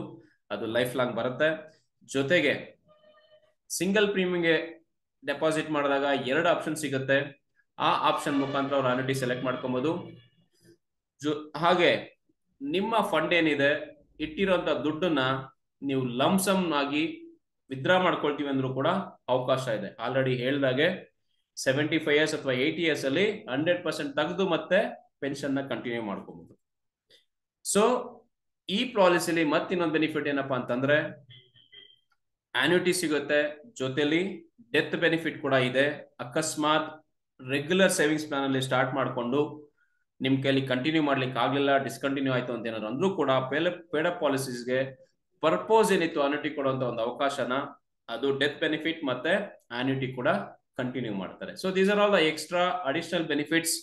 ಅದು ಲೈಫ್ ಲಾಂಗ್ ಬರುತ್ತೆ. ಜೊತೆಗೆ ಸಿಂಗಲ್ ಪ್ರೀಮಿಯಂಗೆ ಡೆಪಾಸಿಟ್ ಮಾಡಿದಾಗ 2 ಆಪ್ಷನ್ ಸಿಗುತ್ತೆ. ಆ ಆಪ್ಷನ್ ಮುಖಾಂತರ ಅವ್ರು ಆನ್ಯುಟಿ ಸೆಲೆಕ್ಟ್ ಮಾಡ್ಕೊಬಹುದು. ಹಾಗೆ ನಿಮ್ಮ ಫಂಡ್ ಏನಿದೆ, ಇಟ್ಟಿರುವಂತ ದುಡ್ಡನ್ನ ನೀವು ಲಂಸಮ್ ಆಗಿ ವಿತ್ಡ್ರಾ ಮಾಡ್ಕೊಳ್ತೀವಿ ಅಂದ್ರೂ ಕೂಡ ಅವಕಾಶ ಇದೆ. ಆಲ್ರೆಡಿ ಹೇಳಿದಾಗೆ 75 ಇಯರ್ಸ್ ಅಥವಾ 80 ಇಯರ್ಸ್ ಅಲ್ಲಿ 100% ತೆಗೆದು ಮತ್ತೆ ಪೆನ್ಷನ್ ನ ಕಂಟಿನ್ಯೂ ಮಾಡ್ಕೋಬಹುದು. ಸೊ ಈ ಪಾಲಿಸಿಲಿ ಮತ್ತಿನ್ನೊಂದು ಬೆನಿಫಿಟ್ ಏನಪ್ಪಾ ಅಂತಂದ್ರೆ, ಆನ್ಯುಟಿ ಸಿಗುತ್ತೆ, ಜೊತೆಲಿ ಡೆತ್ ಬೆನಿಫಿಟ್ ಕೂಡ ಇದೆ. ಅಕಸ್ಮಾತ್ ರೆಗ್ಯುಲರ್ ಸೇವಿಂಗ್ಸ್ ಪ್ಲಾನ್ ಅಲ್ಲಿ ಸ್ಟಾರ್ಟ್ ಮಾಡಿಕೊಂಡು ನಿಮ್ ಕೈಲಿ ಕಂಟಿನ್ಯೂ ಮಾಡ್ಲಿಕ್ಕೆ ಆಗ್ಲಿಲ್ಲ, ಡಿಸ್ಕಂಟಿನ್ಯೂ ಆಯ್ತು ಅಂತ ಏನಾದ್ರು ಅಂದ್ರೂ ಕೂಡ ಪೇಡ್ ಅಪ್ ಪಾಲಿಸೀಸ್ಗೆ ಪರ್ಪೋಸ್ ಏನಿತ್ತು ಆನ್ಯುಟಿ ಕೊಡುವಂತ ಒಂದು ಅವಕಾಶನ, ಅದು ಡೆತ್ ಬೆನಿಫಿಟ್ ಮತ್ತೆ ಆನ್ಯುಟಿ ಕೂಡ ಕಂಟಿನ್ಯೂ ಮಾಡ್ತಾರೆ. So these are all the extra additional benefits.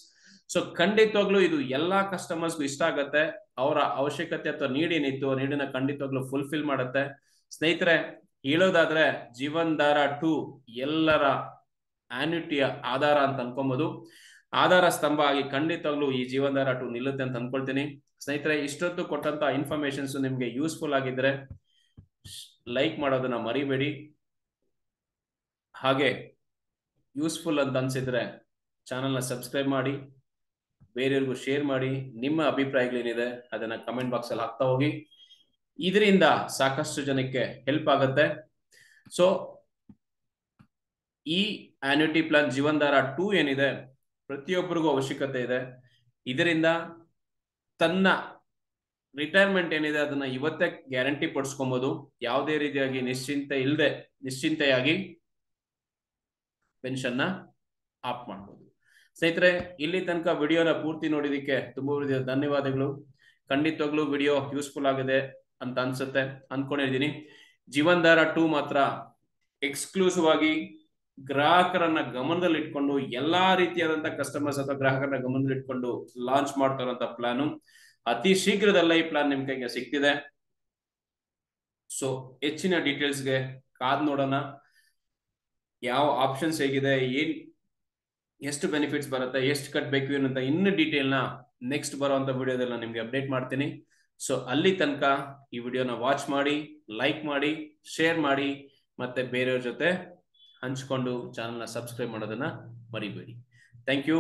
So ಖಂಡಿತವಾಗ್ಲೂ ಇದು ಎಲ್ಲಾ ಕಸ್ಟಮರ್ಸ್ಗೂ ಇಷ್ಟ ಆಗತ್ತೆ. ಅವರ ಅವಶ್ಯಕತೆ ಅಥವಾ ನೀಡ್ ಏನಿತ್ತು ನೀಡಿನ ಖಂಡಿತವಾಗ್ಲೂ ಫುಲ್ಫಿಲ್ ಮಾಡುತ್ತೆ. ಸ್ನೇಹಿತರೆ, ಹೇಳೋದಾದ್ರೆ ಜೀವನ್ ಧಾರ 2 ಎಲ್ಲರ ಆನ್ಯುಟಿಯ ಆಧಾರ ಅಂತ ಅನ್ಕೊಬಹುದು. ಆಧಾರ ಸ್ತಂಭ ಆಗಿ ಖಂಡಿತವಾಗ್ಲೂ ಈ ಜೀವನ್ ಧಾರ 2 ನಿಲ್ಲುತ್ತೆ ಅಂತ ಅನ್ಕೊಳ್ತೀನಿ. ಸ್ನೇಹಿತರೆ, ಇಷ್ಟೊತ್ತು ಕೊಟ್ಟಂತ ಇನ್ಫಾರ್ಮೇಶನ್ಸ್ ನಿಮ್ಗೆ ಯೂಸ್ಫುಲ್ ಆಗಿದ್ರೆ ಲೈಕ್ ಮಾಡೋದನ್ನ ಮರಿಬೇಡಿ. ಹಾಗೆ ಯೂಸ್ಫುಲ್ ಅಂತ ಅನ್ಸಿದ್ರೆ ಚಾನಲ್ನ ಸಬ್ಸ್ಕ್ರೈಬ್ ಮಾಡಿ, ಬೇರೆಯವ್ರಿಗೂ ಶೇರ್ ಮಾಡಿ. ನಿಮ್ಮ ಅಭಿಪ್ರಾಯಗಳೇನಿದೆ ಅದನ್ನ ಕಮೆಂಟ್ ಬಾಕ್ಸ್ ಅಲ್ಲಿ ಹಾಕ್ತಾ ಹೋಗಿ. ಇದರಿಂದ ಸಾಕಷ್ಟು ಜನಕ್ಕೆ ಹೆಲ್ಪ್ ಆಗುತ್ತೆ. ಸೊ ಈ ಆನ್ಯುಟಿ ಪ್ಲಾನ್ ಜೀವನ್ ಧಾರ 2 ಏನಿದೆ ಪ್ರತಿಯೊಬ್ಬರಿಗೂ ಅವಶ್ಯಕತೆ ಇದೆ. ಇದರಿಂದ ತನ್ನ ರಿಟೈರ್ಮೆಂಟ್ ಏನಿದೆ ಅದನ್ನ ಇವತ್ತೇ ಗ್ಯಾರಂಟಿ ಪಡಿಸ್ಕೊಬಹುದು. ಯಾವುದೇ ರೀತಿಯಾಗಿ ನಿಶ್ಚಿಂತೆಯಾಗಿ ಪೆನ್ಷನ್ ನ ಆಫ್ ಮಾಡಬಹುದು. ಸ್ನೇಹಿತರೆ, ಇಲ್ಲಿ ತನಕ ವಿಡಿಯೋನ ಪೂರ್ತಿ ನೋಡಿದಕ್ಕೆ ತುಂಬಾ ಧನ್ಯವಾದಗಳು. ಖಂಡಿತವಾಗ್ಲೂ ವಿಡಿಯೋ ಯೂಸ್ಫುಲ್ ಆಗಿದೆ ಅಂತ ಅನ್ಸುತ್ತೆ, ಅನ್ಕೊಂಡಿದ್ದೀನಿ. ಜೀವನ್ ಧಾರ 2 ಮಾತ್ರ ಎಕ್ಸ್ಕ್ಲೂಸಿವ್ ಆಗಿ ಗ್ರಾಹಕರನ್ನ ಗಮನದಲ್ಲಿ ಇಟ್ಕೊಂಡು, ಎಲ್ಲಾ ರೀತಿಯಾದಂತಹ ಕಸ್ಟಮರ್ಸ್ ಅಥವಾ ಗ್ರಾಹಕರನ್ನ ಗಮನದಲ್ಲಿ ಇಟ್ಕೊಂಡು ಲಾಂಚ್ ಮಾಡ್ತಾ ಇರುವಂತ ಪ್ಲಾನು. ಅತಿ ಶೀಘ್ರದಲ್ಲೇ ಈ ಪ್ಲಾನ್ ನಿಮ್ ಕೈಗೆ ಸಿಗ್ತಿದೆ. ಸೊ ಹೆಚ್ಚಿನ ಡೀಟೇಲ್ಸ್ಗೆ ಕಾದ್ ನೋಡೋಣ. ಯಾವ ಆಪ್ಷನ್ಸ್ ಹೇಗಿದೆ, ಎಷ್ಟು ಬೆನಿಫಿಟ್ಸ್ ಬರುತ್ತೆ, ಎಷ್ಟು ಕಟ್ಬೇಕು ಅಂತ ಇನ್ನು ಡೀಟೇಲ್ ನ ನೆಕ್ಸ್ಟ್ ಬರುವಂತ ವಿಡಿಯೋದಲ್ಲಿ ನಿಮ್ಗೆ ಅಪ್ಡೇಟ್ ಮಾಡ್ತೀನಿ. ಸೊ ಅಲ್ಲಿ ತನಕ ಈ ವಿಡಿಯೋನ ವಾಚ್ ಮಾಡಿ, ಲೈಕ್ ಮಾಡಿ, ಶೇರ್ ಮಾಡಿ, ಮತ್ತೆ ಬೇರೆಯವ್ರ ಜೊತೆ ಹಂಚ್ಕೊಂಡು ಚಾನಲ್ನ ಸಬ್ಸ್ಕ್ರೈಬ್ ಮಾಡೋದನ್ನ ಮರಿಬೇಡಿ. Thank you.